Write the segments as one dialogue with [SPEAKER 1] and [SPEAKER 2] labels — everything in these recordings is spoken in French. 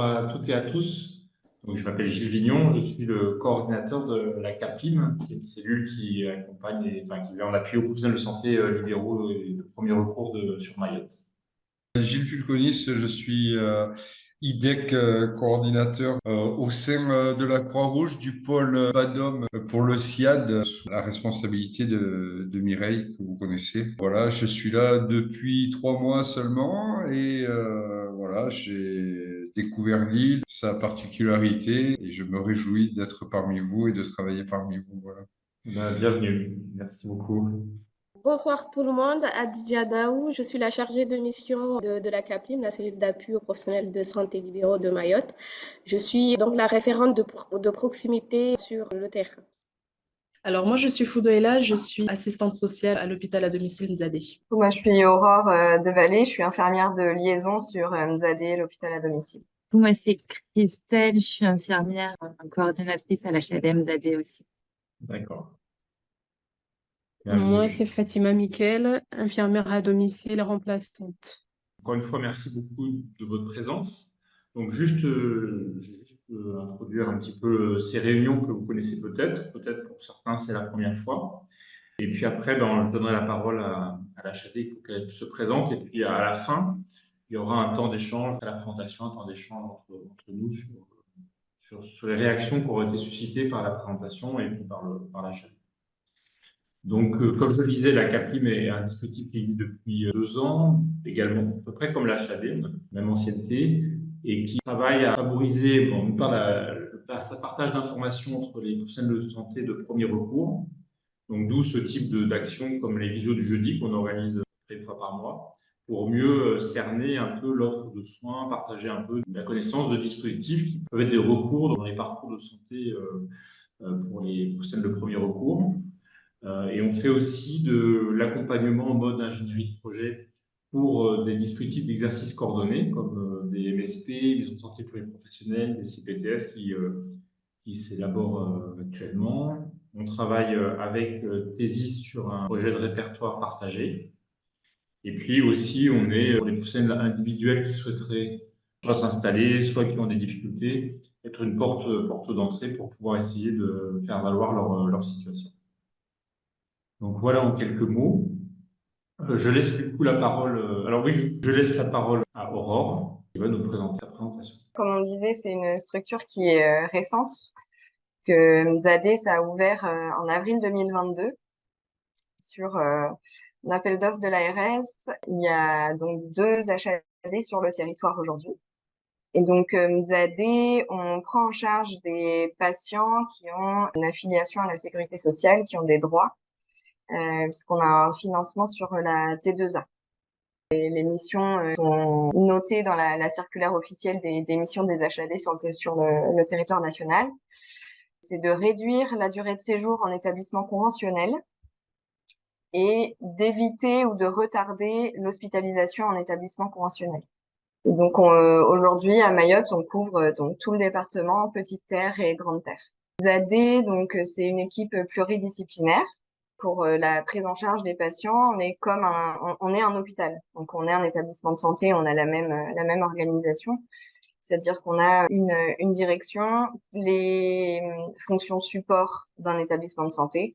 [SPEAKER 1] à toutes et à tous. Donc, je m'appelle Gilles Vignon, je suis le coordinateur de la CAPLIM, qui est une cellule qui accompagne, qui vient en appui aux professionnels de santé libéraux et de premier recours sur Mayotte.
[SPEAKER 2] Gilles Fulconis, je suis IDEC coordinateur au sein de la Croix-Rouge du pôle PADOM pour le SIAD, sous la responsabilité de Mireille, que vous connaissez. Voilà, je suis là depuis 3 mois seulement et voilà, j'ai découvert l'île, sa particularité et je me réjouis d'être parmi vous et de travailler parmi vous. Voilà.
[SPEAKER 1] Bienvenue, merci beaucoup.
[SPEAKER 3] Bonsoir tout le monde, Adja Daou, je suis la chargée de mission de la CAPLIM, la cellule d'appui aux professionnels de santé libéraux de Mayotte. Je suis donc la référente de proximité sur le terrain.
[SPEAKER 4] Alors moi, je suis Foudoela, je suis assistante sociale à l'hôpital à domicile Mzadé.
[SPEAKER 5] Moi, je suis Aurore de Vallée, je suis infirmière de liaison sur Mzadé, l'hôpital à domicile.
[SPEAKER 6] Moi, c'est Christelle, je suis infirmière, coordinatrice à l'HADM d'AD aussi.
[SPEAKER 1] D'accord.
[SPEAKER 7] Moi, c'est Fatima Mikel, infirmière à domicile remplaçante.
[SPEAKER 1] Encore une fois, merci beaucoup de votre présence. Donc, introduire un petit peu ces réunions que vous connaissez peut-être pour certains, c'est la première fois. Et puis après, je donnerai la parole à la HAD pour qu'elle se présente. Et puis à la fin, il y aura un temps d'échange à la présentation, un temps d'échange entre nous sur les réactions qui auraient été suscitées par la présentation et puis par la HAD. Donc, comme je le disais, la CAPLIM est un dispositif qui existe depuis 2 ans, également à peu près comme la HAD, on a la même ancienneté, et qui travaille à favoriser, d'une part, le partage d'informations entre les professionnels de santé de premier recours, donc d'où ce type d'action comme les visios du jeudi qu'on organise près une fois par mois, pour mieux cerner un peu l'offre de soins, partager un peu la connaissance de dispositifs qui peuvent être des recours dans les parcours de santé pour les professionnels de premier recours. Et on fait aussi de l'accompagnement en mode ingénierie de projet pour des dispositifs d'exercice coordonnés comme des MSP, maisons de santé pluriprofessionnelles, des CPTS qui s'élaborent actuellement. On travaille avec Thésis sur un projet de répertoire partagé. Et puis aussi, on est pour les professionnels individuels qui souhaiteraient soit s'installer, soit qui ont des difficultés, être une porte d'entrée pour pouvoir essayer de faire valoir leur situation. Donc voilà en quelques mots. Je laisse du coup la parole. Alors oui, je laisse la parole à Aurore qui va nous présenter la présentation.
[SPEAKER 5] Comme on disait, c'est une structure qui est récente, que Mzadé, ça a ouvert en avril 2022 sur un appel d'offres de l'ARS. Il y a donc 2 HAD sur le territoire aujourd'hui. Et donc, Mzadé, on prend en charge des patients qui ont une affiliation à la sécurité sociale, qui ont des droits, puisqu'on a un financement sur la T2A. Et les missions sont notées dans la circulaire officielle des missions des HAD sur le territoire national. C'est de réduire la durée de séjour en établissement conventionnel et d'éviter ou de retarder l'hospitalisation en établissement conventionnel. Et donc aujourd'hui à Mayotte, on couvre donc tout le département, Petite Terre et Grande Terre. ZAD, donc c'est une équipe pluridisciplinaire. Pour la prise en charge des patients, on est on est un hôpital, donc on est un établissement de santé, on a la même organisation, c'est-à-dire qu'on a une direction, les fonctions support d'un établissement de santé,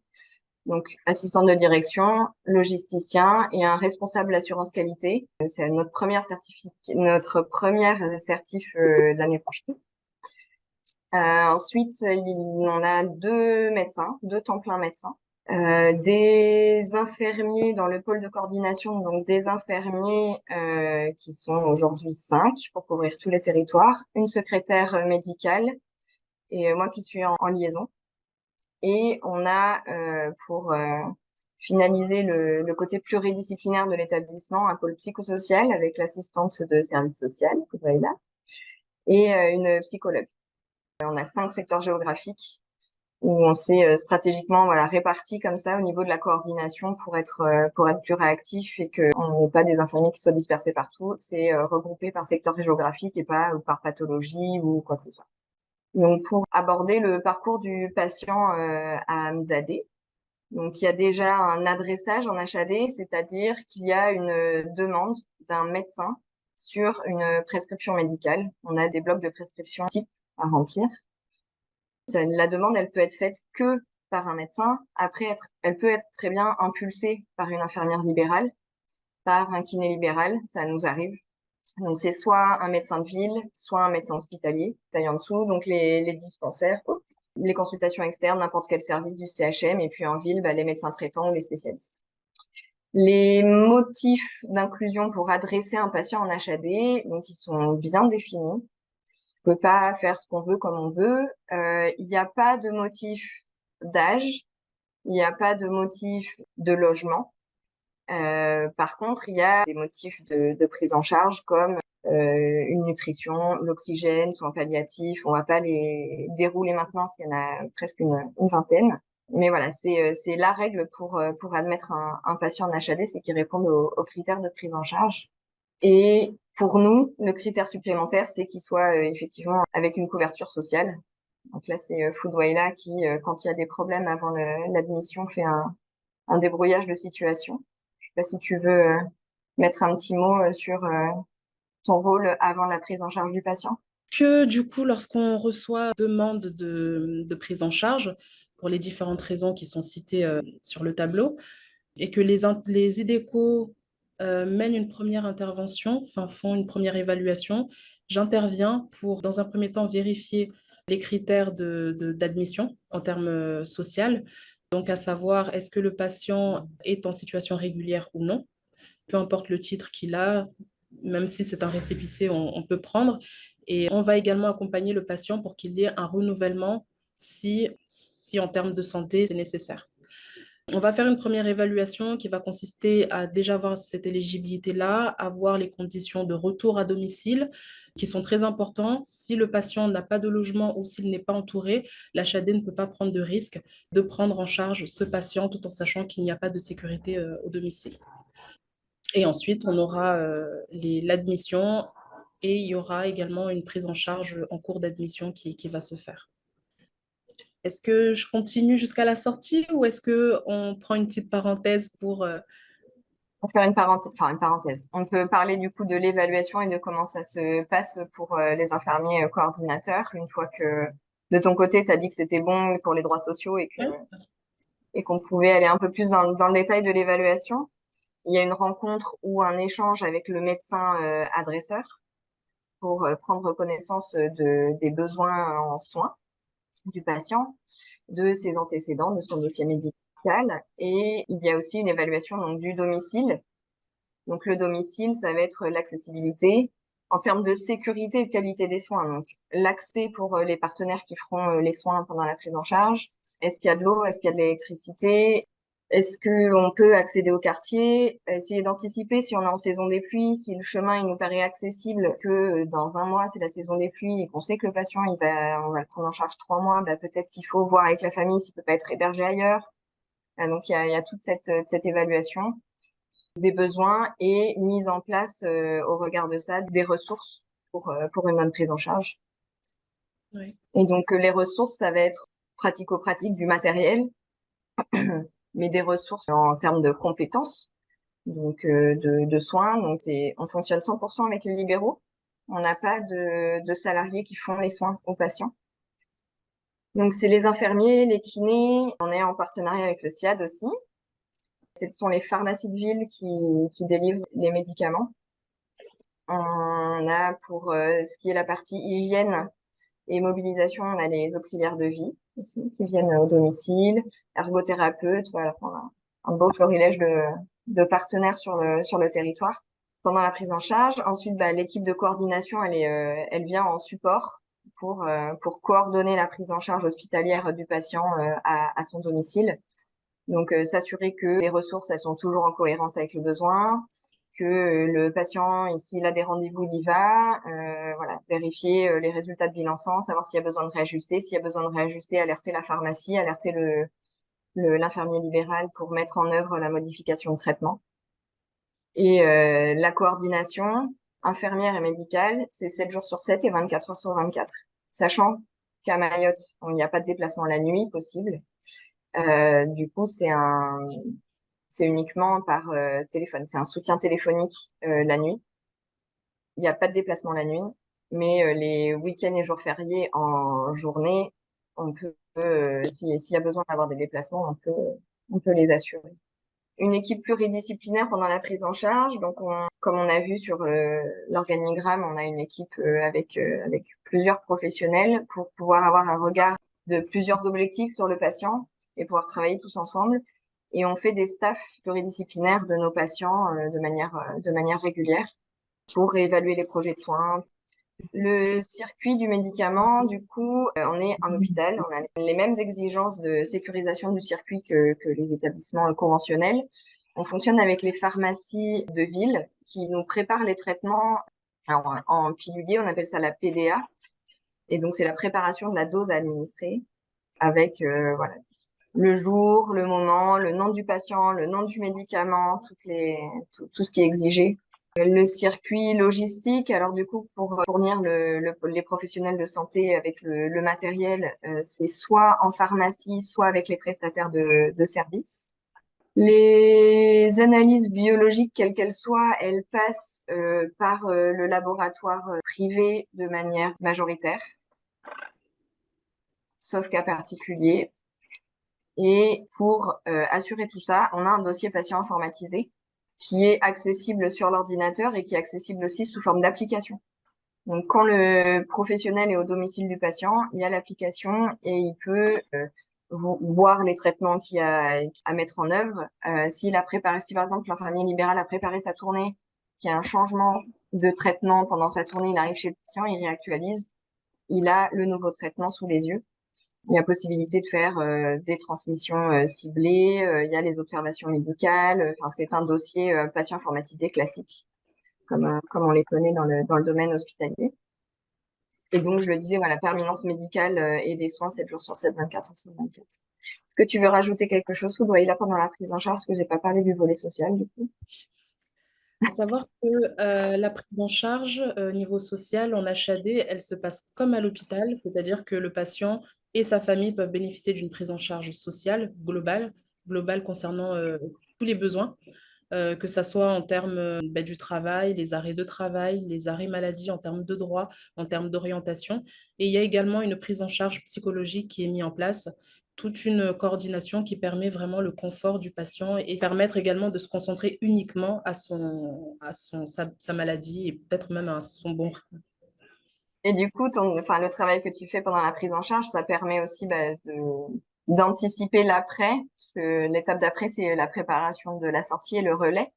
[SPEAKER 5] donc assistant de direction, logisticien et un responsable assurance qualité. C'est notre première certif de l'année prochaine. Ensuite, on a 2 médecins, 2 temps plein médecins. Des infirmiers dans le pôle de coordination, donc des infirmiers qui sont aujourd'hui 5 pour couvrir tous les territoires, une secrétaire médicale et moi qui suis en liaison. Et on a pour finaliser le côté pluridisciplinaire de l'établissement un pôle psychosocial avec l'assistante de service social, Kouvaïla, et une psychologue. On a 5 secteurs géographiques où on s'est stratégiquement répartis comme ça au niveau de la coordination pour être plus réactif et qu'on n'ait pas des infirmiers qui soient dispersés partout. C'est regroupé par secteur géographique et pas par pathologie ou quoi que ce soit. Donc pour aborder le parcours du patient à Mzadé, donc il y a déjà un adressage en HAD, c'est-à-dire qu'il y a une demande d'un médecin sur une prescription médicale. On a des blocs de prescription type à remplir. La demande, elle peut être faite que par un médecin. Après, elle peut être très bien impulsée par une infirmière libérale, par un kiné libéral, ça nous arrive. Donc, c'est soit un médecin de ville, soit un médecin hospitalier, taille en dessous. Donc, les dispensaires, les consultations externes, n'importe quel service du CHM. Et puis, en ville, les médecins traitants ou les spécialistes. Les motifs d'inclusion pour adresser un patient en HAD, donc, ils sont bien définis. On peut pas faire ce qu'on veut comme on veut. Il n'y a pas de motif d'âge. Il n'y a pas de motif de logement. Par contre, il y a des motifs de prise en charge comme une nutrition, l'oxygène, soins palliatifs. On va pas les dérouler maintenant parce qu'il y en a presque une vingtaine. Mais voilà, c'est la règle pour admettre un patient en HAD, c'est qu'il réponde aux critères de prise en charge. Et pour nous, le critère supplémentaire, c'est qu'il soit effectivement avec une couverture sociale. Donc là, c'est Foodwayla qui, quand il y a des problèmes avant l'admission, fait un débrouillage de situation. Je sais pas si tu veux mettre un petit mot sur ton rôle avant la prise en charge du patient.
[SPEAKER 4] Que du coup, lorsqu'on reçoit demande de prise en charge, pour les différentes raisons qui sont citées sur le tableau, et que les IDECO mènent une première intervention, enfin font une première évaluation, j'interviens pour, dans un premier temps, vérifier les critères d'admission en termes social, donc à savoir est-ce que le patient est en situation régulière ou non, peu importe le titre qu'il a, même si c'est un récépissé, on peut prendre. Et on va également accompagner le patient pour qu'il y ait un renouvellement si en termes de santé, c'est nécessaire. On va faire une première évaluation qui va consister à déjà voir cette éligibilité-là, avoir les conditions de retour à domicile qui sont très importants. Si le patient n'a pas de logement ou s'il n'est pas entouré, l'HAD ne peut pas prendre de risque de prendre en charge ce patient tout en sachant qu'il n'y a pas de sécurité au domicile. Et ensuite, on aura l'admission et il y aura également une prise en charge en cours d'admission qui va se faire. Est-ce que je continue jusqu'à la sortie ou est-ce qu'on prend une petite parenthèse pour...
[SPEAKER 5] Pour faire une parenthèse. On peut parler du coup de l'évaluation et de comment ça se passe pour les infirmiers coordinateurs. Une fois que de ton côté, tu as dit que c'était bon pour les droits sociaux et qu'on pouvait aller un peu plus dans le détail de l'évaluation. Il y a une rencontre ou un échange avec le médecin adresseur pour prendre connaissance des besoins en soins du patient, de ses antécédents, de son dossier médical. Et il y a aussi une évaluation donc, du domicile. Donc le domicile, ça va être l'accessibilité en termes de sécurité et de qualité des soins. Donc l'accès pour les partenaires qui feront les soins pendant la prise en charge. Est-ce qu'il y a de l'eau? Est-ce qu'il y a de l'électricité? Est-ce qu'on peut accéder au quartier? Essayer d'anticiper si on est en saison des pluies, si le chemin il nous paraît accessible que dans un mois c'est la saison des pluies et qu'on sait que le patient on va le prendre en charge 3 mois, peut-être qu'il faut voir avec la famille s'il peut pas être hébergé ailleurs. Donc il y a toute cette évaluation des besoins et mise en place au regard de ça des ressources pour une bonne prise en charge.
[SPEAKER 4] Oui.
[SPEAKER 5] Et donc les ressources, ça va être pratico-pratique du matériel, mais des ressources en termes de compétences, donc de soins. Donc on fonctionne 100% avec les libéraux. On n'a pas de salariés qui font les soins aux patients. Donc c'est les infirmiers, les kinés. On est en partenariat avec le SIAD aussi. Ce sont les pharmacies de ville qui délivrent les médicaments. On a pour ce qui est la partie hygiène et mobilisation, on a les auxiliaires de vie aussi qui viennent au domicile, ergothérapeutes, voilà, on a un beau florilège de partenaires sur le territoire pendant la prise en charge. Ensuite, l'équipe de coordination, elle vient en support pour coordonner la prise en charge hospitalière du patient à son domicile. Donc, s'assurer que les ressources, elles sont toujours en cohérence avec le besoin, que le patient, s'il a des rendez-vous, il y va, voilà, vérifier les résultats de bilan sang, savoir s'il y a besoin de réajuster. S'il y a besoin de réajuster, alerter la pharmacie, alerter l'infirmier libéral pour mettre en œuvre la modification de traitement. Et la coordination infirmière et médicale, c'est 7 jours sur 7 et 24 heures sur 24. Sachant qu'à Mayotte, il n'y a pas de déplacement la nuit possible. Du coup, c'est uniquement par téléphone. C'est un soutien téléphonique la nuit. Il n'y a pas de déplacement la nuit, mais les week-ends et jours fériés en journée, on peut, s'il y a besoin d'avoir des déplacements, on peut les assurer. Une équipe pluridisciplinaire pendant la prise en charge. Donc, comme on a vu sur l'organigramme, on a une équipe avec plusieurs professionnels pour pouvoir avoir un regard de plusieurs objectifs sur le patient et pouvoir travailler tous ensemble. Et on fait des staffs pluridisciplinaires de nos patients de manière régulière pour évaluer les projets de soins. Le circuit du médicament, du coup, on est un hôpital, on a les mêmes exigences de sécurisation du circuit que les établissements conventionnels. On fonctionne avec les pharmacies de ville qui nous préparent les traitements. Alors, en pilulier, on appelle ça la PDA. Et donc, c'est la préparation de la dose à administrer avec voilà, le jour, le moment, le nom du patient, le nom du médicament, tout ce qui est exigé. Le circuit logistique, alors du coup, pour fournir les professionnels de santé avec le matériel, c'est soit en pharmacie, soit avec les prestataires de services. Les analyses biologiques, quelles qu'elles soient, elles passent par le laboratoire privé de manière majoritaire, sauf cas particulier. Et pour assurer tout ça, on a un dossier patient informatisé qui est accessible sur l'ordinateur et qui est accessible aussi sous forme d'application. Donc, quand le professionnel est au domicile du patient, il y a l'application et il peut voir les traitements qu'il y a à mettre en œuvre. S'il a préparé, si par exemple l'infirmier libéral a préparé sa tournée, qu'il y a un changement de traitement pendant sa tournée, il arrive chez le patient, il réactualise, il a le nouveau traitement sous les yeux. Il y a possibilité de faire des transmissions ciblées, il y a les observations médicales. Enfin, c'est un dossier patient informatisé classique, comme on les connaît dans le domaine hospitalier. Et donc, je le disais, voilà, permanence médicale et des soins 7 jours sur 7, 24 sur 24. Est-ce que tu veux rajouter quelque chose, Soudoïla, pendant la prise en charge, parce que j'ai pas parlé du volet social, du coup?
[SPEAKER 4] À savoir que la prise en charge niveau social en HAD, elle se passe comme à l'hôpital, c'est-à-dire que le patient et sa famille peuvent bénéficier d'une prise en charge sociale globale concernant tous les besoins, que ça soit en termes du travail, les arrêts de travail, les arrêts maladie, en termes de droits, en termes d'orientation. Et il y a également une prise en charge psychologique qui est mise en place, toute une coordination qui permet vraiment le confort du patient et permettre également de se concentrer uniquement à sa maladie et peut-être même à son bon rythme.
[SPEAKER 5] Et du coup, le travail que tu fais pendant la prise en charge, ça permet aussi d'anticiper l'après, parce que l'étape d'après, c'est la préparation de la sortie et le relais.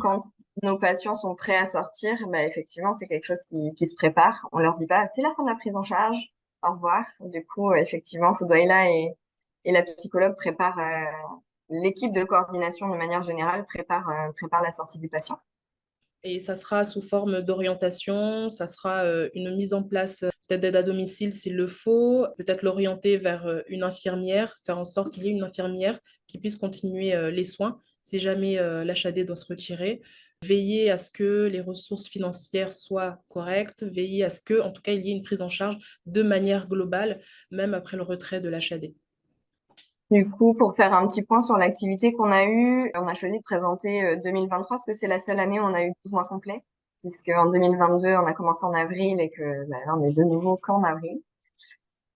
[SPEAKER 5] Quand nos patients sont prêts à sortir, effectivement, c'est quelque chose qui se prépare. On leur dit pas, c'est la fin de la prise en charge, au revoir. Du coup, effectivement, Foudoïla et la psychologue préparent, l'équipe de coordination de manière générale prépare la sortie du patient.
[SPEAKER 4] Et ça sera sous forme d'orientation, ça sera une mise en place peut-être d'aide à domicile s'il le faut, peut-être l'orienter vers une infirmière, faire en sorte qu'il y ait une infirmière qui puisse continuer les soins si jamais l'HAD doit se retirer. Veiller à ce que les ressources financières soient correctes, veiller à ce que, en tout cas, il y ait une prise en charge de manière globale, même après le retrait de l'HAD.
[SPEAKER 5] Du coup, pour faire un petit point sur l'activité qu'on a eue, on a choisi de présenter 2023 parce que c'est la seule année où on a eu 12 mois complets, puisque en 2022, on a commencé en avril et que là, on est de nouveau qu'en avril.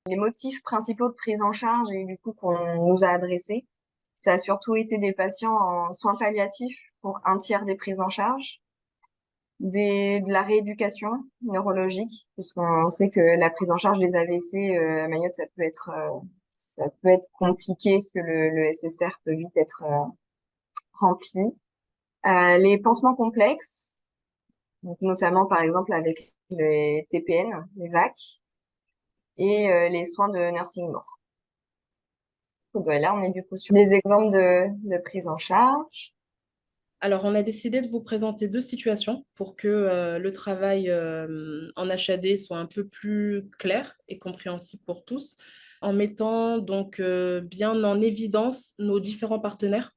[SPEAKER 5] Les motifs principaux de prise en charge et du coup qu'on nous a adressés, ça a surtout été des patients en soins palliatifs pour un tiers des prises en charge, de la rééducation neurologique, puisqu'on sait que la prise en charge des AVC à Mayotte, ça peut être compliqué parce que le SSR peut vite être rempli. Les pansements complexes, donc notamment par exemple avec les TPN, les VAC, et les soins de nursing mort. Donc là, on est du coup sur des exemples de prise en charge.
[SPEAKER 4] Alors, on a décidé de vous présenter deux situations pour que le travail en HAD soit un peu plus clair et compréhensible pour tous, en mettant donc bien en évidence nos différents partenaires,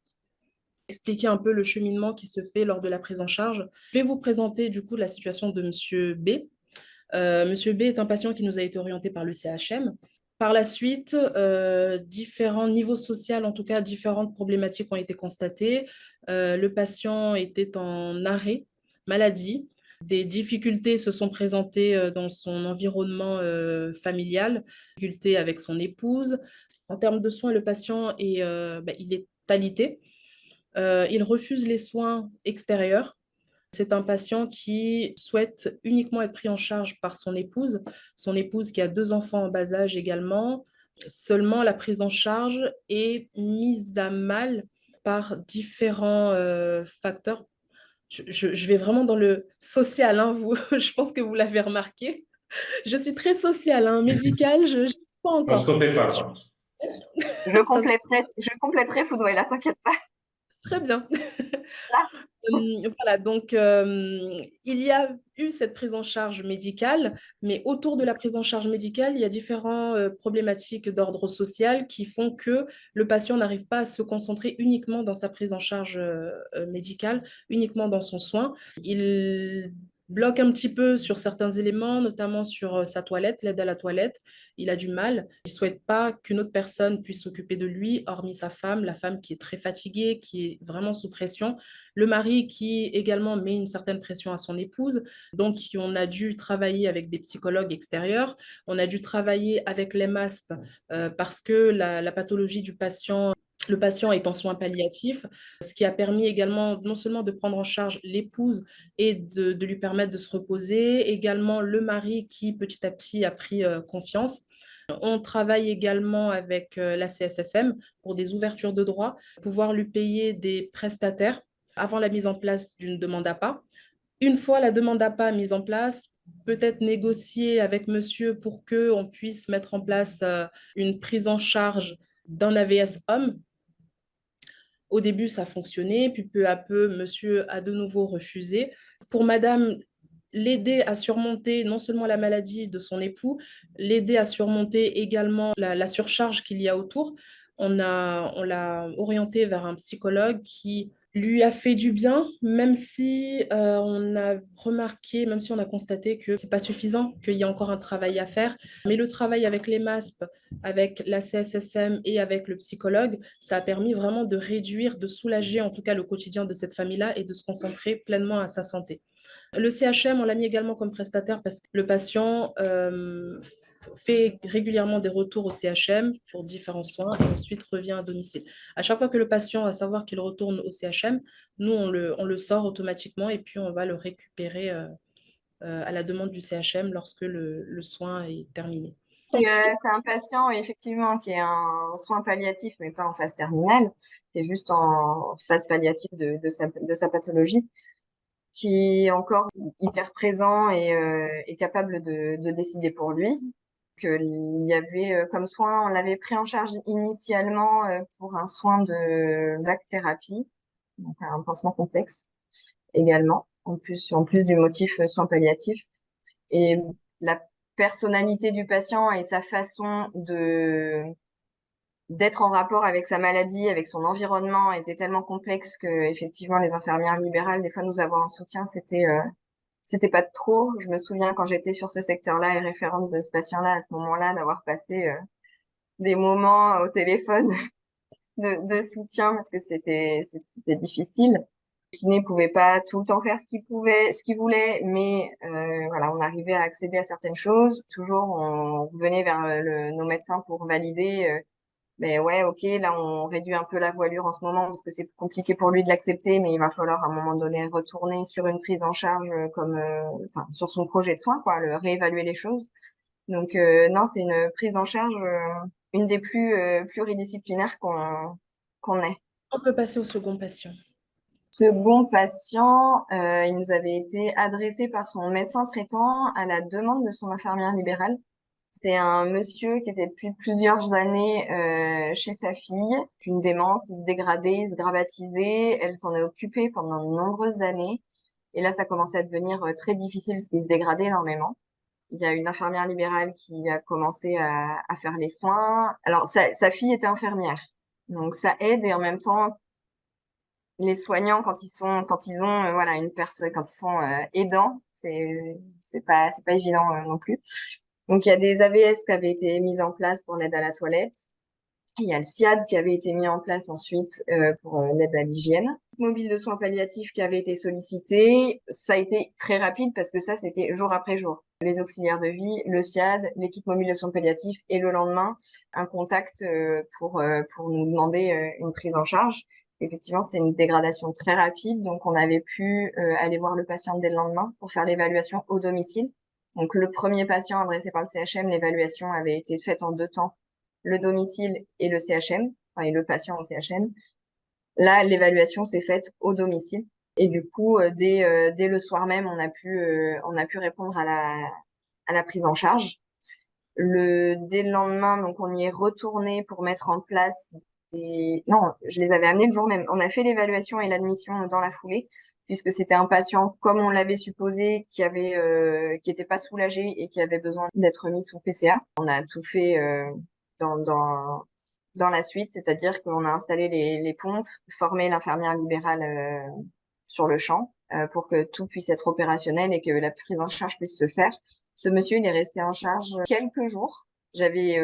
[SPEAKER 4] expliquer un peu le cheminement qui se fait lors de la prise en charge. Je vais vous présenter du coup la situation de Monsieur B. Monsieur B est un patient qui nous a été orienté par le CHM. Par la suite, différents niveaux sociaux, en tout cas différentes problématiques ont été constatées. Le patient était en arrêt maladie. Des difficultés se sont présentées dans son environnement familial, difficultés avec son épouse. En termes de soins, le patient il est alité. Il refuse les soins extérieurs. C'est un patient qui souhaite uniquement être pris en charge par son épouse qui a 2 enfants en bas âge également. Seulement, la prise en charge est mise à mal par différents facteurs. Je vais vraiment dans le social, hein, je pense que vous l'avez remarqué. Je suis très sociale, hein, médicale, je ne sais pas
[SPEAKER 1] On se
[SPEAKER 4] encore.
[SPEAKER 1] refait pas, quoi.
[SPEAKER 5] Je
[SPEAKER 4] Ça,
[SPEAKER 5] compléterai Foudouela, t'inquiète pas.
[SPEAKER 4] très bien.
[SPEAKER 5] Là.
[SPEAKER 4] Voilà, donc il y a eu cette prise en charge médicale, mais autour de la prise en charge médicale, il y a différentes problématiques d'ordre social qui font que le patient n'arrive pas à se concentrer uniquement dans sa prise en charge médicale, uniquement dans son soin. Il bloque un petit peu sur certains éléments, notamment sur sa toilette, l'aide à la toilette. Il a du mal. Il ne souhaite pas qu'une autre personne puisse s'occuper de lui, hormis sa femme, la femme qui est très fatiguée, qui est vraiment sous pression, le mari qui également met une certaine pression à son épouse. Donc, on a dû travailler avec des psychologues extérieurs, on a dû travailler avec les MASP parce que la pathologie du patient, le patient est en soins palliatifs, ce qui a permis également non seulement de prendre en charge l'épouse et de lui permettre de se reposer, également le mari qui petit à petit a pris confiance. On travaille également avec la CSSM pour des ouvertures de droits, pouvoir lui payer des prestataires avant la mise en place d'une demande APA. Une fois la demande APA mise en place, peut-être négocier avec monsieur pour qu'on puisse mettre en place une prise en charge d'un AVS homme. Au début, ça fonctionnait, puis peu à peu, monsieur a de nouveau refusé. Pour madame, l'aider à surmonter non seulement la maladie de son époux, l'aider à surmonter également la surcharge qu'il y a autour. On l'a orienté vers un psychologue qui lui a fait du bien, même si on a remarqué, même si on a constaté que c'est pas suffisant, qu'il y a encore un travail à faire. Mais le travail avec les MASP, avec la CSSM et avec le psychologue, ça a permis vraiment de réduire, de soulager en tout cas le quotidien de cette famille-là et de se concentrer pleinement à sa santé. Le CHM, on l'a mis également comme prestataire parce que le patient fait régulièrement des retours au CHM pour différents soins et ensuite revient à domicile. À chaque fois que le patient va savoir qu'il retourne au CHM, nous, on le sort automatiquement et puis on va le récupérer à la demande du CHM lorsque le soin est terminé.
[SPEAKER 5] C'est un patient, effectivement, qui est en soins palliatifs, mais pas en phase terminale, qui est juste en phase palliative de sa pathologie, qui est encore hyper présent et capable de décider pour lui. Il y avait comme soin, on l'avait pris en charge initialement pour un soin de vague thérapie, donc un pansement complexe également, en plus du motif soins palliatifs. Et la personnalité du patient et sa façon d'être en rapport avec sa maladie, avec son environnement était tellement complexe que effectivement les infirmières libérales, des fois nous avoir en soutien, c'était pas de trop. Je me souviens quand j'étais sur ce secteur-là et référente de ce patient-là à ce moment-là, d'avoir passé des moments au téléphone de soutien parce que c'était difficile. Le kiné pouvait pas tout le temps faire ce qu'il voulait, mais voilà, on arrivait à accéder à certaines choses. Toujours, on revenait vers nos médecins pour valider. Mais ouais, ok, là on réduit un peu la voilure en ce moment parce que c'est compliqué pour lui de l'accepter, mais il va falloir à un moment donné retourner sur une prise en charge enfin sur son projet de soins, quoi, le réévaluer les choses. Donc non, c'est une prise en charge une des plus pluridisciplinaires qu'on ait.
[SPEAKER 4] On peut passer au second patient.
[SPEAKER 5] Second patient, il nous avait été adressé par son médecin traitant à la demande de son infirmière libérale. C'est un monsieur qui était depuis plusieurs années chez sa fille, une démence, il se dégradait, il se gravatisait, elle s'en est occupée pendant de nombreuses années. Et là, ça commençait à devenir très difficile parce qu'il se dégradait énormément. Il y a une infirmière libérale qui a commencé à faire les soins. Alors, sa fille était infirmière, donc ça aide et en même temps, les soignants quand ils ont voilà une personne, quand ils sont aidants, c'est pas évident non plus. Donc, il y a des AVS qui avaient été mises en place pour l'aide à la toilette. Il y a le SIAD qui avait été mis en place ensuite pour l'aide à l'hygiène. mobile de soins palliatifs qui avait été sollicité, ça a été très rapide parce que ça, c'était jour après jour. Les auxiliaires de vie, le SIAD, l'équipe mobile de soins palliatifs et le lendemain, un contact pour nous demander une prise en charge. Effectivement, c'était une dégradation très rapide, donc on avait pu aller voir le patient dès le lendemain pour faire l'évaluation au domicile. Donc le premier patient adressé par le CHM, l'évaluation avait été faite en 2 temps, le domicile et le CHM, enfin, et le patient au CHM. Là, l'évaluation s'est faite au domicile. Et du coup, dès le soir même, on a pu répondre à la prise en charge. Dès le lendemain, donc on y est retourné pour mettre en place non, je les avais amenés le jour même. On a fait l'évaluation et l'admission dans la foulée, puisque c'était un patient, comme on l'avait supposé, qui était pas soulagé et qui avait besoin d'être mis sous PCA. On a tout fait dans la suite, c'est-à-dire qu'on a installé les pompes, formé l'infirmière libérale sur le champ pour que tout puisse être opérationnel et que la prise en charge puisse se faire. Ce monsieur, il est resté en charge quelques jours. J'avais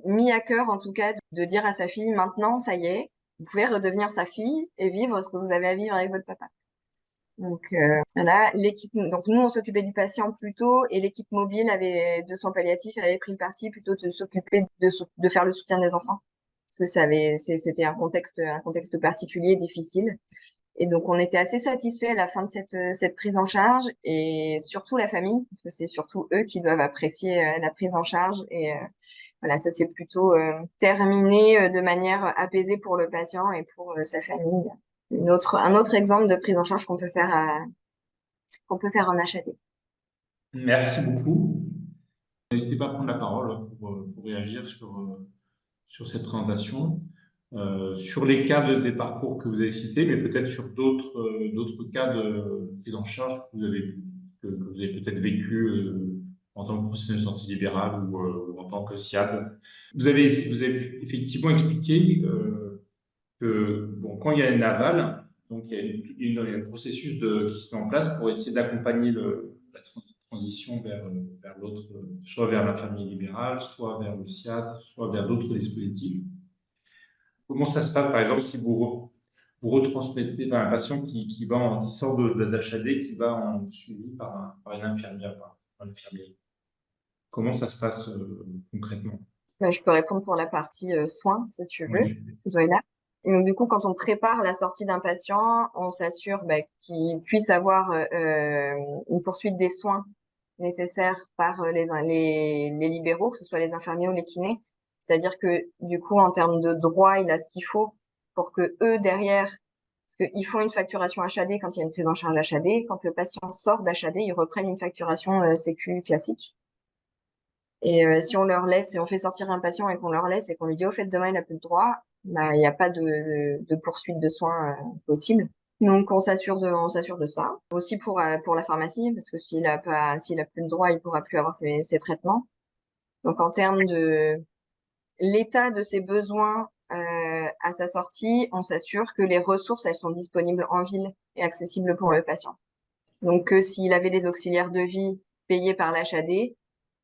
[SPEAKER 5] mis à cœur, en tout cas, de dire à sa fille, maintenant, ça y est, vous pouvez redevenir sa fille et vivre ce que vous avez à vivre avec votre papa. Donc voilà, donc nous on s'occupait du patient plus tôt et l'équipe mobile de soins palliatifs avait pris le parti plutôt de s'occuper de faire le soutien des enfants parce que c'était un contexte particulier, difficile. Et donc on était assez satisfaits à la fin de cette prise en charge et surtout la famille parce que c'est surtout eux qui doivent apprécier la prise en charge et voilà, ça s'est plutôt terminé de manière apaisée pour le patient et pour sa famille. Un autre exemple de prise en charge qu'on peut faire en HAD.
[SPEAKER 1] Merci beaucoup. N'hésitez pas à prendre la parole pour réagir sur cette présentation, sur les cas des parcours que vous avez cités, mais peut-être sur d'autres cas de prise en charge que vous avez peut-être vécu en tant que professionnel de santé libérale ou en tant que SIAD. Vous avez effectivement expliqué que quand il y a une aval, donc il y a un processus qui se met en place pour essayer d'accompagner la transition vers l'autre, soit vers l'infirmier libéral, soit vers le SIAD, soit vers d'autres dispositifs. Comment ça se passe, par exemple, si vous retransmettez un patient qui sort d'HAD, qui va en suivi par une infirmière, par un infirmier. Comment ça se passe concrètement?
[SPEAKER 5] Je peux répondre pour la partie soins, si tu veux.
[SPEAKER 1] Oui.
[SPEAKER 5] Voilà. Et donc, du coup, quand on prépare la sortie d'un patient, on s'assure qu'il puisse avoir une poursuite des soins nécessaires par les libéraux, que ce soit les infirmiers ou les kinés. C'est-à-dire que, du coup, en termes de droit, il a ce qu'il faut pour que eux, derrière, parce qu'ils font une facturation HAD quand il y a une prise en charge HAD. Quand le patient sort d'HAD, ils reprennent une facturation sécu classique. Et si on leur laisse, si on fait sortir un patient et qu'on leur laisse et qu'on lui dit au fait demain il n'a plus de droit, il n'y a pas de poursuite de soins possible. Donc on s'assure de ça. Aussi pour la pharmacie, parce que s'il a plus de droit, il pourra plus avoir ses traitements. Donc en termes de l'état de ses besoins à sa sortie, on s'assure que les ressources elles sont disponibles en ville et accessibles pour le patient. Donc s'il avait des auxiliaires de vie payés par l'HAD,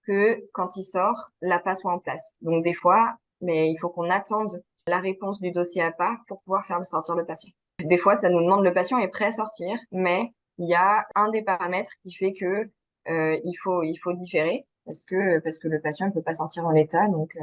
[SPEAKER 5] que quand il sort, l'APA soit en place. Donc des fois, mais il faut qu'on attende la réponse du dossier APA pour pouvoir faire sortir le patient. Des fois, ça nous demande le patient est prêt à sortir, mais il y a un des paramètres qui fait que il faut différer parce que le patient ne peut pas sortir en l'état. Donc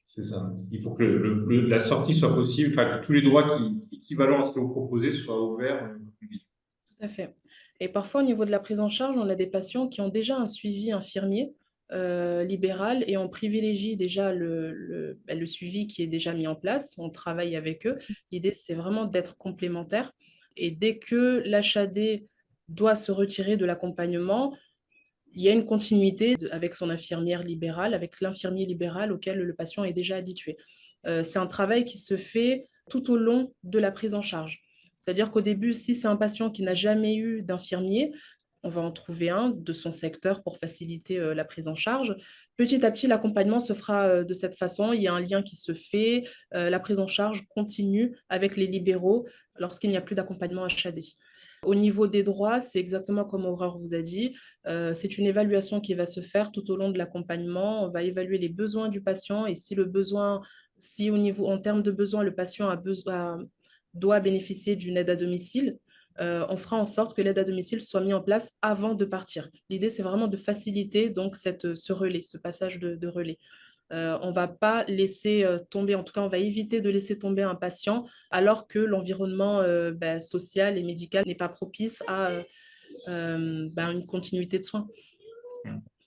[SPEAKER 1] c'est ça. Il faut que la sortie soit possible, que tous les droits équivalents à ce que vous proposez soient ouverts.
[SPEAKER 4] Tout à fait. Et parfois, au niveau de la prise en charge, on a des patients qui ont déjà un suivi infirmier libéral et on privilégie déjà le suivi qui est déjà mis en place. On travaille avec eux. L'idée, c'est vraiment d'être complémentaire. Et dès que l'HAD doit se retirer de l'accompagnement, il y a une continuité avec son infirmière libérale, avec l'infirmier libéral auquel le patient est déjà habitué. C'est un travail qui se fait tout au long de la prise en charge. C'est-à-dire qu'au début, si c'est un patient qui n'a jamais eu d'infirmier, on va en trouver un de son secteur pour faciliter la prise en charge. Petit à petit, l'accompagnement se fera de cette façon. Il y a un lien qui se fait. La prise en charge continue avec les libéraux lorsqu'il n'y a plus d'accompagnement HAD. Au niveau des droits, c'est exactement comme Aurore vous a dit. C'est une évaluation qui va se faire tout au long de l'accompagnement. On va évaluer les besoins du patient et si en termes de besoins, le patient doit bénéficier d'une aide à domicile, on fera en sorte que l'aide à domicile soit mise en place avant de partir. L'idée, c'est vraiment de faciliter donc ce relais, ce passage de relais. On ne va pas laisser tomber, en tout cas, on va éviter de laisser tomber un patient alors que l'environnement social et médical n'est pas propice à une continuité de soins.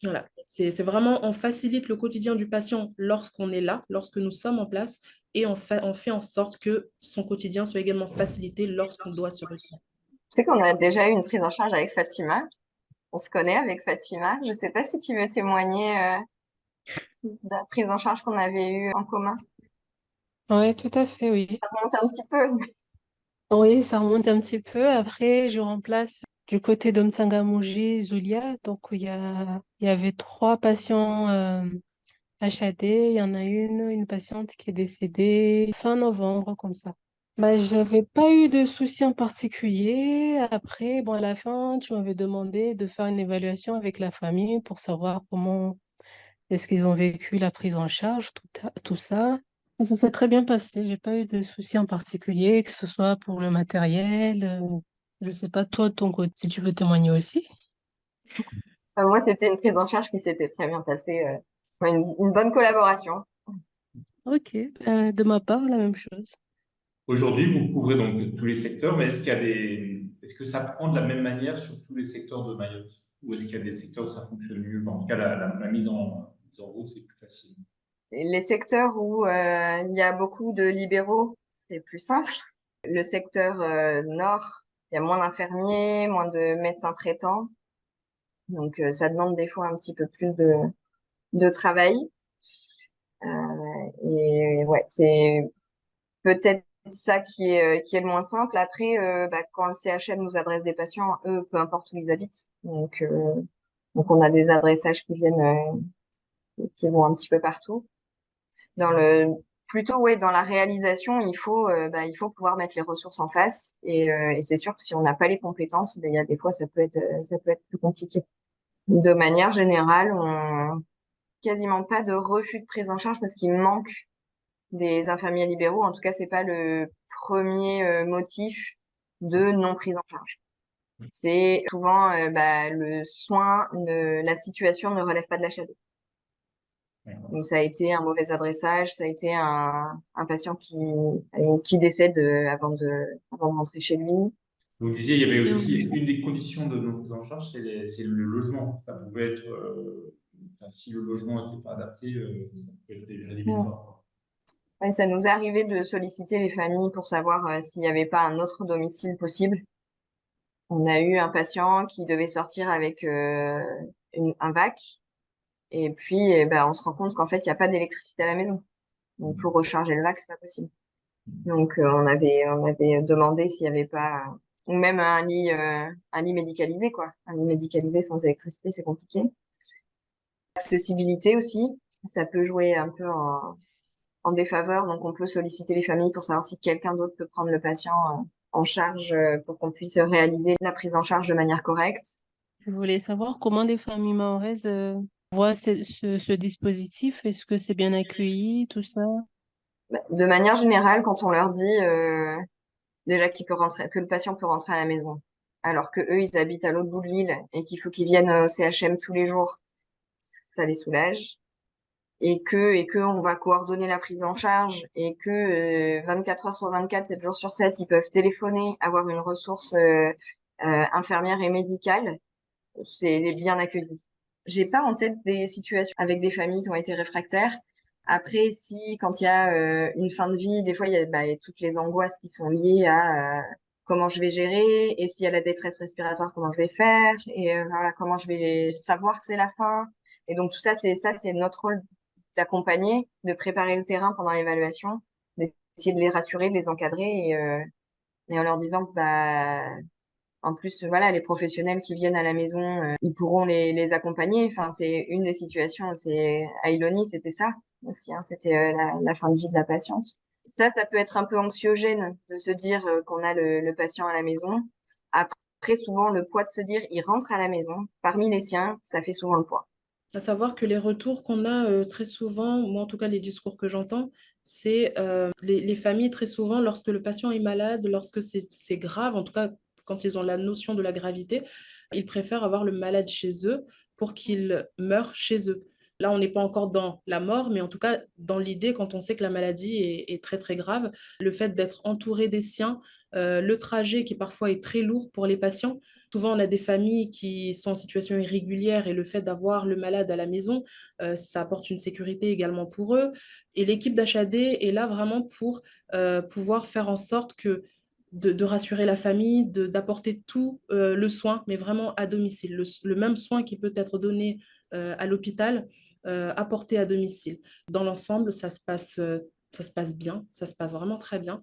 [SPEAKER 4] Voilà. C'est vraiment, on facilite le quotidien du patient lorsqu'on est là, lorsque nous sommes en place, et on fait en sorte que son quotidien soit également facilité lorsqu'on doit se retirer.
[SPEAKER 5] Tu sais qu'on a déjà eu une prise en charge avec Fatima. On se connaît avec Fatima. Je ne sais pas si tu veux témoigner de la prise en charge qu'on avait eue en commun.
[SPEAKER 7] Oui, tout à fait, oui.
[SPEAKER 5] Ça remonte un petit peu.
[SPEAKER 7] Oui, ça remonte un petit peu. Après, je remplace du côté d'Omsangamouji, Zulia. Donc, il y avait 3 patients HAD. Il y en a une patiente qui est décédée fin novembre, comme ça. Bah, j'avais pas eu de soucis en particulier. Après, bon, à la fin, tu m'avais demandé de faire une évaluation avec la famille pour savoir comment est-ce qu'ils ont vécu la prise en charge, tout ça. Et ça s'est très bien passé. J'ai pas eu de soucis en particulier, que ce soit pour le matériel. Je sais pas, toi, de ton côté, si tu veux témoigner aussi.
[SPEAKER 5] Moi, c'était une prise en charge qui s'était très bien passée. Ouais, une bonne collaboration.
[SPEAKER 7] Ok, de ma part, la même chose.
[SPEAKER 1] Aujourd'hui, vous couvrez donc tous les secteurs, mais est-ce que ça prend de la même manière sur tous les secteurs de Mayotte? Ou est-ce qu'il y a des secteurs où ça fonctionne mieux? Enfin, en tout cas, la mise en route, c'est plus facile.
[SPEAKER 5] Les secteurs où il y a beaucoup de libéraux, c'est plus simple. Le secteur nord, il y a moins d'infirmiers, moins de médecins traitants. Donc, ça demande des fois un petit peu plus de travail. Et ouais, c'est peut-être ça qui est le moins simple. Après, quand le CHM nous adresse des patients, eux, peu importe où ils habitent. Donc on a des adressages qui viennent, qui vont un petit peu partout. Plutôt, ouais, dans la réalisation, il faut pouvoir mettre les ressources en face. Et c'est sûr que si on n'a pas les compétences, il y a des fois, ça peut être plus compliqué. De manière générale, on quasiment pas de refus de prise en charge parce qu'il manque des infirmiers libéraux. En tout cas, c'est pas le premier motif de non prise en charge. C'est souvent le soin, la situation ne relève pas de l'HAD. Donc ça a été un mauvais adressage, ça a été un patient qui décède avant de rentrer chez lui.
[SPEAKER 1] Vous disiez, il y avait aussi
[SPEAKER 7] Heureusement.
[SPEAKER 1] une des conditions de non prise en charge, c'est le logement. Ça pouvait être, enfin, si le logement n'était pas adapté, ça pouvait être rédhibitoire.
[SPEAKER 5] Ouais, ça nous est arrivé de solliciter les familles pour savoir s'il n'y avait pas un autre domicile possible. On a eu un patient qui devait sortir avec un VAC. Et puis, on se rend compte qu'en fait, il n'y a pas d'électricité à la maison. Donc, pour recharger le VAC, c'est pas possible. Donc, on avait demandé s'il n'y avait pas, ou même un lit médicalisé, quoi. Un lit médicalisé sans électricité, c'est compliqué. Accessibilité aussi, ça peut jouer un peu en défaveur. Donc, on peut solliciter les familles pour savoir si quelqu'un d'autre peut prendre le patient en charge pour qu'on puisse réaliser la prise en charge de manière correcte.
[SPEAKER 7] Je voulais savoir comment les familles mahoraises voient ce dispositif. Est-ce que c'est bien accueilli, tout ça?
[SPEAKER 5] De manière générale, quand on leur dit déjà que le patient peut rentrer à la maison, alors que eux ils habitent à l'autre bout de l'île et qu'il faut qu'ils viennent au CHM tous les jours, ça les soulage. Et que on va coordonner la prise en charge et que 24 heures sur 24, 7 jours sur 7, ils peuvent téléphoner, avoir une ressource infirmière et médicale, c'est bien accueilli. J'ai pas en tête des situations avec des familles qui ont été réfractaires. Après, si quand il y a une fin de vie, des fois il y a toutes les angoisses qui sont liées à comment je vais gérer et s'il y a la détresse respiratoire, comment je vais faire et voilà comment je vais savoir que c'est la fin. Et donc tout ça, c'est notre rôle d'accompagner, de préparer le terrain pendant l'évaluation, d'essayer de les rassurer, de les encadrer et en leur disant que en plus, voilà, les professionnels qui viennent à la maison, ils pourront les accompagner. Enfin, c'est une des situations. C'est à Iloni, c'était ça aussi. Hein, c'était la fin de vie de la patiente. Ça peut être un peu anxiogène de se dire qu'on a le patient à la maison. Après, souvent, le poids de se dire il rentre à la maison, parmi les siens, ça fait souvent le poids.
[SPEAKER 4] À savoir que les retours qu'on a très souvent, ou en tout cas les discours que j'entends, c'est les familles très souvent, lorsque le patient est malade, lorsque c'est grave, en tout cas quand ils ont la notion de la gravité, ils préfèrent avoir le malade chez eux pour qu'il meure chez eux. Là, on n'est pas encore dans la mort, mais en tout cas dans l'idée, quand on sait que la maladie est très très grave, le fait d'être entouré des siens, le trajet qui parfois est très lourd pour les patients. Souvent, on a des familles qui sont en situation irrégulière et le fait d'avoir le malade à la maison, ça apporte une sécurité également pour eux. Et l'équipe d'HAD est là vraiment pour pouvoir faire en sorte que de rassurer la famille, d'apporter tout le soin, mais vraiment à domicile. Le même soin qui peut être donné à l'hôpital, apporté à domicile. Dans l'ensemble, ça se passe bien, ça se passe vraiment très bien.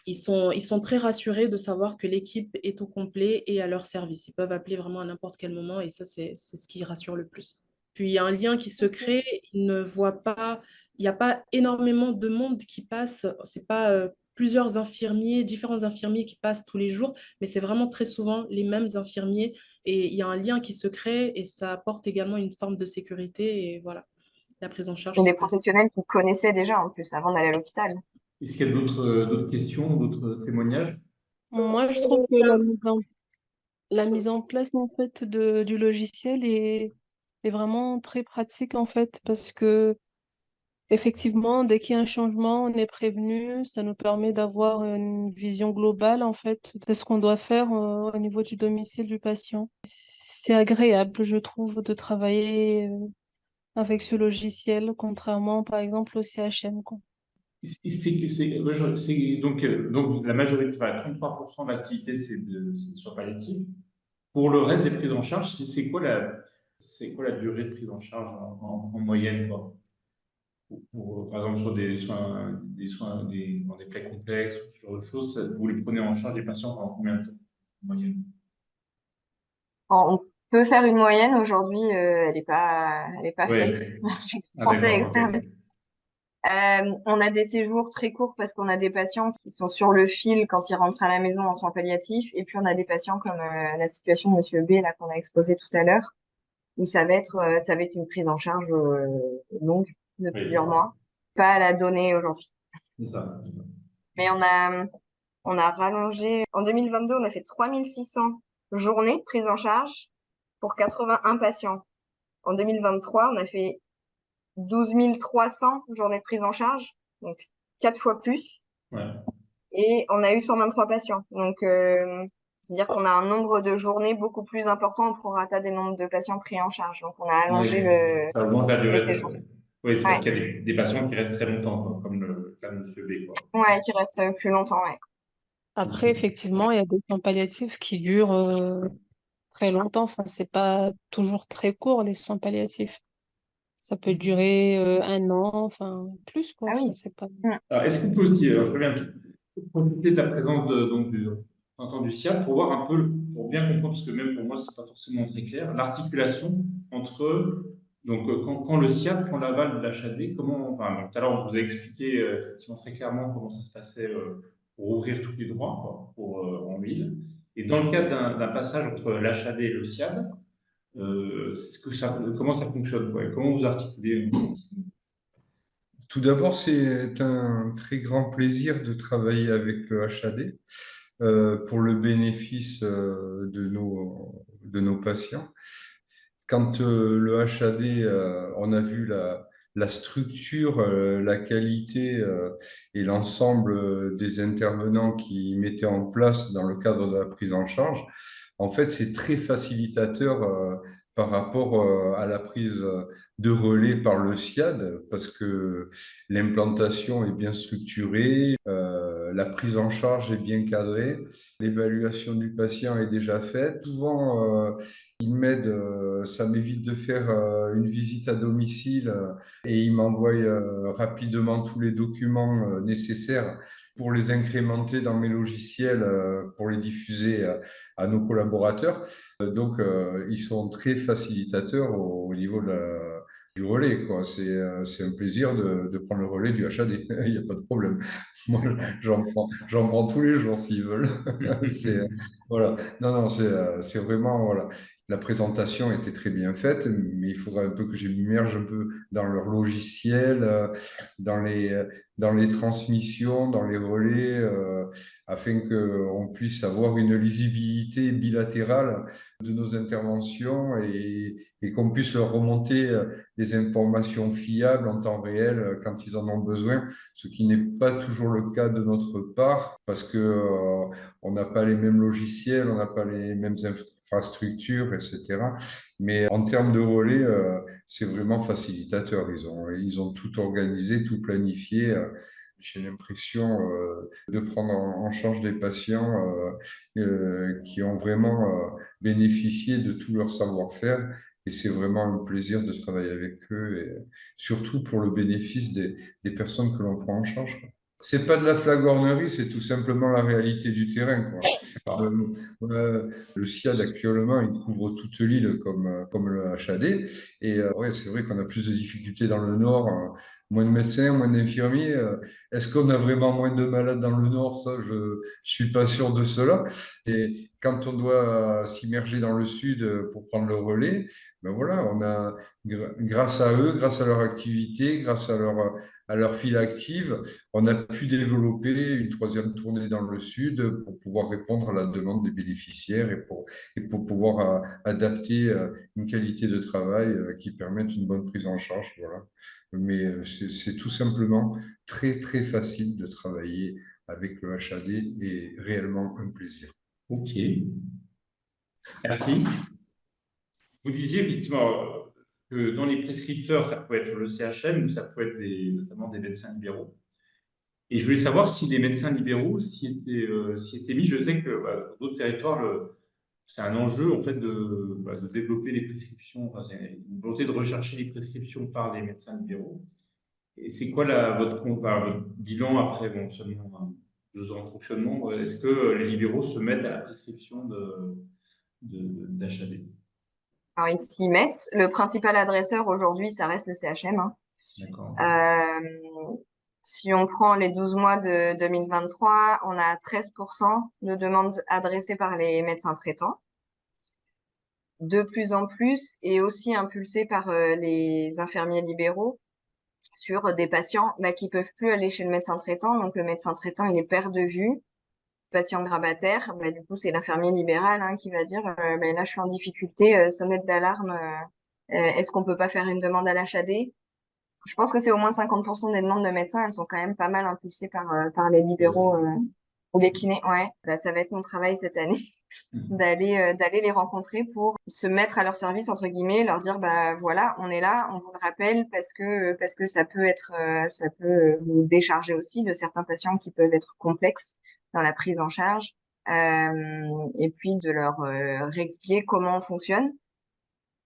[SPEAKER 4] Ils sont très rassurés de savoir que l'équipe est au complet et à leur service. Ils peuvent appeler vraiment à n'importe quel moment et ça, c'est ce qui rassure le plus. Puis il y a un lien qui se crée, ils ne voient pas, il n'y a pas énormément de monde qui passe, c'est pas plusieurs infirmiers, différents infirmiers qui passent tous les jours, mais c'est vraiment très souvent les mêmes infirmiers et il y a un lien qui se crée et ça apporte également une forme de sécurité et voilà, la prise en charge
[SPEAKER 5] Et
[SPEAKER 4] se
[SPEAKER 5] des
[SPEAKER 4] passe.
[SPEAKER 5] professionnels qui connaissaient déjà en plus avant d'aller à l'hôpital.
[SPEAKER 1] Est-ce qu'il y a d'autres questions, d'autres témoignages?
[SPEAKER 7] Moi, je trouve que la mise en place en fait du logiciel est vraiment très pratique en fait parce que effectivement, dès qu'il y a un changement, on est prévenu. Ça nous permet d'avoir une vision globale en fait de ce qu'on doit faire au niveau du domicile du patient. C'est agréable, je trouve, de travailler avec ce logiciel, contrairement par exemple au CHM, quoi.
[SPEAKER 1] Donc la majorité, enfin, 33% de l'activité, c'est sur palliative. Pour le reste des prises en charge, c'est quoi la durée de prise en charge en moyenne, quoi? Par exemple, sur dans des plaies complexes, ce genre de choses, vous les prenez en charge des patients pendant combien de temps en moyenne?
[SPEAKER 5] On peut faire une moyenne aujourd'hui, elle est pas faite.
[SPEAKER 1] Ouais.
[SPEAKER 5] J'ai
[SPEAKER 1] Ah,
[SPEAKER 5] pensé à
[SPEAKER 1] d'accord, ok.
[SPEAKER 5] externe. On a des séjours très courts parce qu'on a des patients qui sont sur le fil quand ils rentrent à la maison en soins palliatifs. Et puis on a des patients comme la situation de Monsieur B là qu'on a exposé tout à l'heure, où ça va être une prise en charge longue de
[SPEAKER 1] Oui,
[SPEAKER 5] plusieurs mois. Pas à la donnée aujourd'hui.
[SPEAKER 1] c'est ça.
[SPEAKER 5] Mais on a rallongé. En 2022, on a fait 3600 journées de prise en charge pour 81 patients. En 2023, on a fait 12 300 journées de prise en charge, donc 4 fois plus.
[SPEAKER 1] Ouais.
[SPEAKER 5] Et on a eu 123 patients. Donc, c'est-à-dire qu'on a un nombre de journées beaucoup plus important au prorata des nombres de patients pris en charge. Donc, on a allongé
[SPEAKER 1] Oui, ça augmente la
[SPEAKER 5] le
[SPEAKER 1] durée
[SPEAKER 5] séjour.
[SPEAKER 1] Oui, c'est parce
[SPEAKER 5] Ouais,
[SPEAKER 1] qu'il y a des patients qui restent très longtemps, quoi, comme le cas de Monsieur B, quoi.
[SPEAKER 5] ouais, qui reste plus longtemps, ouais.
[SPEAKER 7] Après, effectivement, il y a des soins palliatifs qui durent très longtemps. Enfin, c'est pas toujours très court, les soins palliatifs. Ça peut durer un an, enfin plus quoi.
[SPEAKER 5] Ah
[SPEAKER 7] Enfin,
[SPEAKER 5] oui.
[SPEAKER 7] c'est pas.
[SPEAKER 5] Mm.
[SPEAKER 1] Alors, est-ce qu'on peut aussi, je reviens un peu, profiter de la présence du représentant du SIAP pour voir un peu, pour bien comprendre, parce que même pour moi, c'est pas forcément très clair, l'articulation entre, quand le SIAP prend l'aval de l'HAD, enfin, tout à l'heure, on vous a expliqué effectivement très clairement comment ça se passait pour ouvrir tous les droits, quoi, en ville. Et dans le cadre d'un passage entre l'HAD et le SIAD, comment ça fonctionne, quoi, et comment vous articulez?
[SPEAKER 2] Tout d'abord, c'est un très grand plaisir de travailler avec le HAD pour le bénéfice de nos patients. Quand le HAD, on a vu la structure, la qualité et l'ensemble des intervenants qui mettaient en place dans le cadre de la prise en charge, en fait, c'est très facilitateur par rapport à la prise de relais par le SIAD parce que l'implantation est bien structurée, la prise en charge est bien cadrée, l'évaluation du patient est déjà faite. Souvent, il m'aide, ça m'évite de faire une visite à domicile et il m'envoie rapidement tous les documents nécessaires pour les incrémenter dans mes logiciels pour les diffuser à nos collaborateurs. Donc, ils sont très facilitateurs au niveau du relais, quoi. C'est un plaisir de prendre le relais du HAD. Il n'y a pas de problème. Moi, j'en prends tous les jours s'ils veulent. C'est, voilà. Non, non, c'est vraiment, voilà. La présentation était très bien faite, mais il faudrait un peu que je m'immerge un peu dans leur logiciel, dans dans les transmissions, dans les relais, afin qu'on puisse avoir une lisibilité bilatérale de nos interventions et qu'on puisse leur remonter des informations fiables en temps réel quand ils en ont besoin, ce qui n'est pas toujours le cas de notre part parce que on n'a pas les mêmes logiciels, on n'a pas les mêmes infrastructures, etc. Mais en termes de relais, c'est vraiment facilitateur. Ils ont tout organisé, tout planifié. J'ai l'impression de prendre en charge des patients qui ont vraiment bénéficié de tout leur savoir-faire. Et c'est vraiment un plaisir de travailler avec eux, et surtout pour le bénéfice des personnes que l'on prend en charge, quoi. C'est pas de la flagornerie, c'est tout simplement la réalité du terrain, quoi. Le SIAD actuellement, il couvre toute l'île comme le HAD. Et ouais, c'est vrai qu'on a plus de difficultés dans le nord, moins de médecins, moins d'infirmiers. Est-ce qu'on a vraiment moins de malades dans le nord? Ça, je suis pas sûr de cela. Et quand on doit s'immerger dans le sud pour prendre le relais, ben voilà, on a, grâce à eux, grâce à leur activité, grâce à leur file active, on a pu développer une troisième tournée dans le sud pour pouvoir répondre à la demande des bénéficiaires et pour pouvoir adapter une qualité de travail qui permette une bonne prise en charge. Voilà. Mais c'est tout simplement très, très facile de travailler avec le HAD et réellement un plaisir.
[SPEAKER 1] Ok, merci. Vous disiez effectivement que dans les prescripteurs, ça peut être le CHM ou ça peut être notamment des médecins libéraux. Et je voulais savoir si les médecins libéraux s'y étaient mis. Je sais que dans d'autres territoires, c'est un enjeu en fait de développer les prescriptions. Enfin, c'est une volonté de rechercher les prescriptions par les médecins libéraux. Et c'est quoi votre bilan après seulement 2 ans de fonctionnement? Est-ce que les libéraux se mettent à la prescription d'HAD?
[SPEAKER 5] Alors, ils s'y mettent. Le principal adresseur aujourd'hui, ça reste le CHM, hein.
[SPEAKER 1] D'accord.
[SPEAKER 5] Si on prend les 12 mois de 2023, on a 13% de demandes adressées par les médecins traitants. De plus en plus, et aussi impulsé par les infirmiers libéraux sur des patients qui peuvent plus aller chez le médecin traitant. Donc, le médecin traitant, il est perd de vue. Patient grabataire, du coup, c'est l'infirmier libéral qui va dire là, je suis en difficulté, sonnette d'alarme, est-ce qu'on peut pas faire une demande à l'HAD? Je pense que c'est au moins 50% des demandes de médecins, elles sont quand même pas mal impulsées par les libéraux ou les kinés. Ouais, ça va être mon travail cette année d'aller les rencontrer pour se mettre à leur service entre guillemets, leur dire voilà, on est là, on vous le rappelle parce que ça peut vous décharger aussi de certains patients qui peuvent être complexes dans la prise en charge, et puis de leur réexpliquer comment on fonctionne.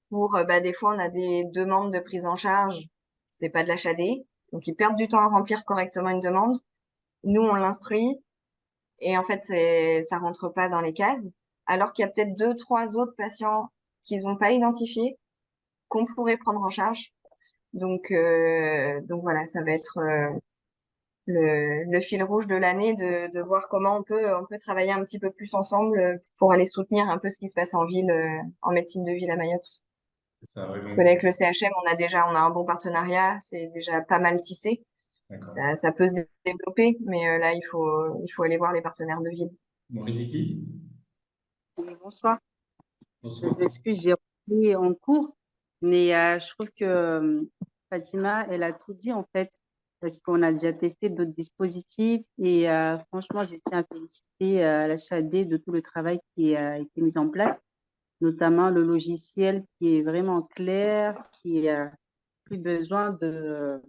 [SPEAKER 5] Pour des fois on a des demandes de prise en charge, c'est pas de l'HAD, donc ils perdent du temps à remplir correctement une demande. Nous on l'instruit et en fait ça rentre pas dans les cases, alors qu'il y a peut-être 2, 3 autres patients qu'ils n'ont pas identifiés qu'on pourrait prendre en charge. Donc voilà, ça va être le fil rouge de l'année de voir comment on peut travailler un petit peu plus ensemble pour aller soutenir un peu ce qui se passe en ville, en médecine de ville à Mayotte.
[SPEAKER 1] Ça, ouais,
[SPEAKER 5] Parce
[SPEAKER 1] donc,
[SPEAKER 5] que là, avec le CHM, on a un bon partenariat, c'est déjà pas mal tissé.
[SPEAKER 1] d'accord.
[SPEAKER 5] Ça peut se développer, mais là, il faut aller voir les partenaires de ville.
[SPEAKER 1] Bon, Riziki?
[SPEAKER 8] Oui, bonsoir. Je
[SPEAKER 1] Bonsoir.
[SPEAKER 8] m'excuse, j'ai repris en cours, mais je trouve que Fatima, elle a tout dit en fait, parce qu'on a déjà testé d'autres dispositifs et franchement, je tiens à féliciter l'HAD de tout le travail qui a été mis en place, notamment le logiciel qui est vraiment clair, qui a plus besoin de,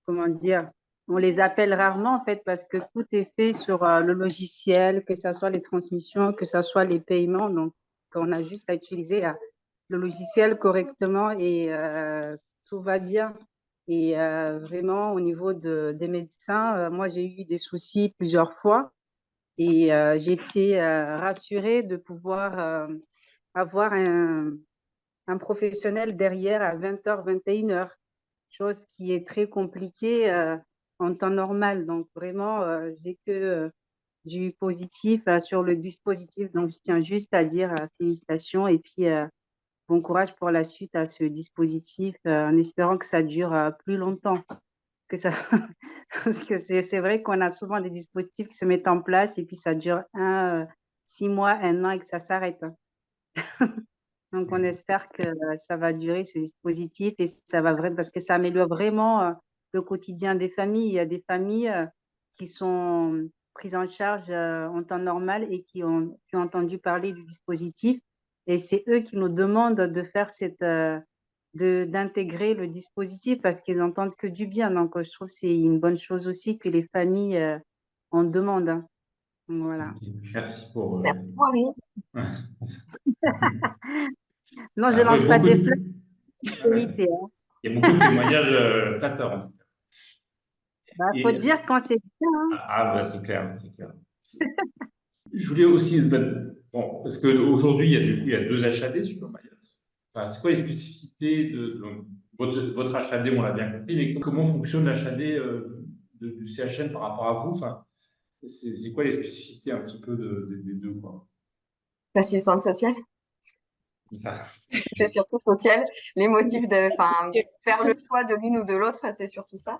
[SPEAKER 8] comment dire, on les appelle rarement en fait parce que tout est fait sur le logiciel, que ce soit les transmissions, que ce soit les paiements. Donc, on a juste à utiliser le logiciel correctement et tout va bien. Et vraiment, au niveau des médecins, moi, j'ai eu des soucis plusieurs fois et j'ai été rassurée de pouvoir avoir un professionnel derrière à 20h, 21h, chose qui est très compliquée en temps normal. Donc, vraiment, j'ai que du positif sur le dispositif. Donc, je tiens juste à dire félicitations et puis bon courage pour la suite à ce dispositif en espérant que ça dure plus longtemps. Que ça... Parce que c'est vrai qu'on a souvent des dispositifs qui se mettent en place et puis ça dure 6 mois, 1 an et que ça s'arrête. Donc, on espère que ça va durer ce dispositif et ça va vraiment, parce que ça améliore vraiment le quotidien des familles. Il y a des familles qui sont prises en charge en temps normal et qui ont entendu parler du dispositif. Et c'est eux qui nous demandent de faire d'intégrer le dispositif parce qu'ils entendent que du bien. Donc, je trouve que c'est une bonne chose aussi que les familles en demandent, hein. Voilà.
[SPEAKER 1] Merci pour.
[SPEAKER 5] Merci, Marie.
[SPEAKER 8] Non, je
[SPEAKER 1] Ah, oui,
[SPEAKER 8] lance pas
[SPEAKER 1] beaucoup
[SPEAKER 8] des
[SPEAKER 1] de...
[SPEAKER 8] fleurs,
[SPEAKER 1] Ah, ouais.
[SPEAKER 8] vérité, hein.
[SPEAKER 1] Il y a beaucoup de témoignages flatteurs, en tout cas.
[SPEAKER 8] Bah, faut
[SPEAKER 1] Et,
[SPEAKER 8] dire quand c'est bien, hein.
[SPEAKER 1] bah, c'est clair, c'est clair. Je voulais aussi, bon, parce qu'aujourd'hui, il y a deux HAD sur Mayotte. Enfin, c'est quoi les spécificités donc, votre HAD, on l'a bien compris, mais comment fonctionne l'HAD du CHN par rapport à vous? Enfin, c'est quoi les spécificités un petit peu des deux, quoi?
[SPEAKER 5] L'assistante sociale,
[SPEAKER 1] C'est ça.
[SPEAKER 5] c'est surtout social. Les motifs enfin, faire le choix de l'une ou de l'autre, c'est surtout ça.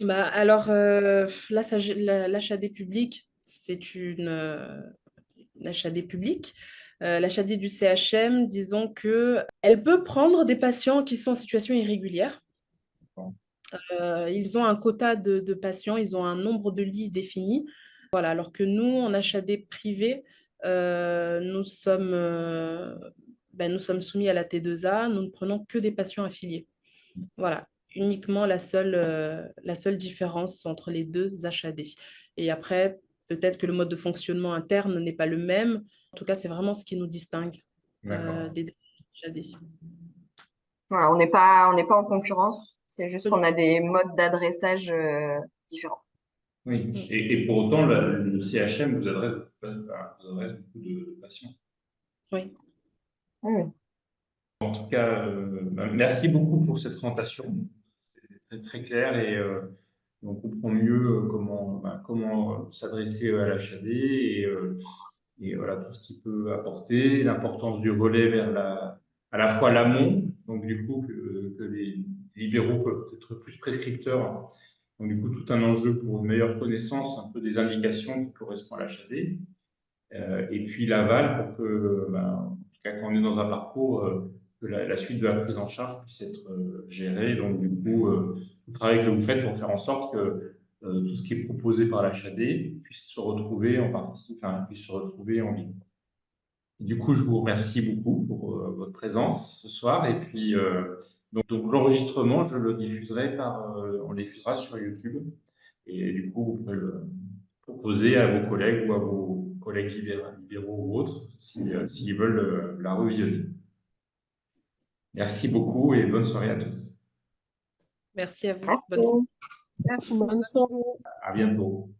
[SPEAKER 4] Bah, alors, l'HAD public, c'est une HAD publique. L'HAD du CHM, disons que elle peut prendre des patients qui sont en situation irrégulière. Ils ont un quota de patients, ils ont un nombre de lits défini. Voilà, alors que nous, en HAD privé, nous sommes soumis à la T2A, nous ne prenons que des patients affiliés. Voilà, uniquement la seule différence entre les deux HAD. Et après, peut-être que le mode de fonctionnement interne n'est pas le même. En tout cas, c'est vraiment ce qui nous distingue
[SPEAKER 1] D'accord.
[SPEAKER 4] des deux HAD.
[SPEAKER 5] Voilà, on n'est pas en concurrence. C'est juste qu'on a des modes d'adressage différents.
[SPEAKER 1] Oui. Et pour autant, le CHM vous adresse beaucoup de patients.
[SPEAKER 4] Oui.
[SPEAKER 5] Oui.
[SPEAKER 1] En tout cas, merci beaucoup pour cette présentation. C'est très clair et on comprend mieux comment s'adresser à l'HAD et voilà tout ce qu'il peut apporter, l'importance du relais vers à la fois l'amont, donc du coup que les libéraux peuvent être plus prescripteurs, donc du coup tout un enjeu pour une meilleure connaissance un peu des indications qui correspondent à l'HAD, et puis l'aval pour que, en tout cas quand on est dans un parcours, que la suite de la prise en charge puisse être gérée, donc du coup le travail que vous faites pour faire en sorte que tout ce qui est proposé par l'HAD puisse se retrouver en partie, enfin puisse se retrouver en ligne. Du coup, je vous remercie beaucoup pour votre présence ce soir. Et puis, donc l'enregistrement, je le diffuserai on le diffusera sur YouTube. Et du coup, vous pouvez le proposer à vos collègues ou à vos collègues libéraux ou autres s'ils veulent la revisionner. Merci beaucoup et bonne soirée à tous.
[SPEAKER 4] Merci à vous.
[SPEAKER 5] Merci.
[SPEAKER 4] Bonne soirée.
[SPEAKER 7] Bonne soirée.
[SPEAKER 1] À bientôt.